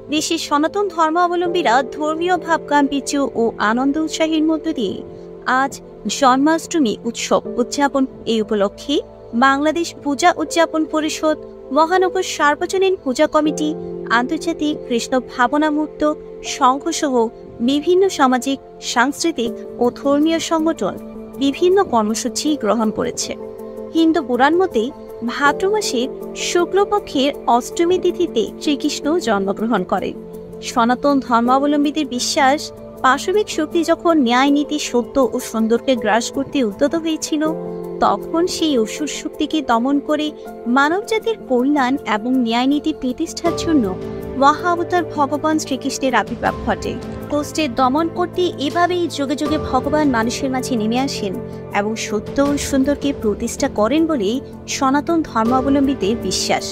দেশের সনাতন ধর্মাবলম্বীরা ধর্মীয় ভাবগাম্ভীর্য ও আনন্দ উৎসাহের মধ্য দিয়ে আজ জন্মাষ্টমী উৎসব উদযাপন। এই উপলক্ষে বাংলাদেশ পূজা উদযাপন পরিষদ, মহানগর সার্বজনীন পূজা কমিটি, আন্তর্জাতিক কৃষ্ণ ভাবনামূর্ত সংঘসহ বিভিন্ন সামাজিক, সাংস্কৃতিক ও ধর্মীয় সংগঠন বিভিন্ন কর্মসূচি গ্রহণ করেছে। হিন্দু পুরাণ মতে ভাদ্র মাসের শুক্লপক্ষের অষ্টমী তিথিতে শ্রীকৃষ্ণ জন্মগ্রহণ করেন। সনাতন ধর্মাবলম্বীদের বিশ্বাস, পাশবিক শক্তি যখন ন্যায়, নীতি, সত্য ও সুন্দরকে গ্রাস করতে উদ্যত হয়েছিল, তখন সেই অসুর শক্তিকে দমন করে মানবজাতির কল্যাণ এবং ন্যায় নীতি প্রতিষ্ঠার জন্য মহা অবতার ভগবান শ্রীকৃষ্ণের আবির্ভাব ঘটে। দুষ্টের দমন করতে এভাবেই যুগে যুগে ভগবান মানুষের মাঝে নেমে আসেন এবং সত্য ও সুন্দরকে প্রতিষ্ঠা করেন বলেই সনাতন ধর্মাবলম্বীদের বিশ্বাস।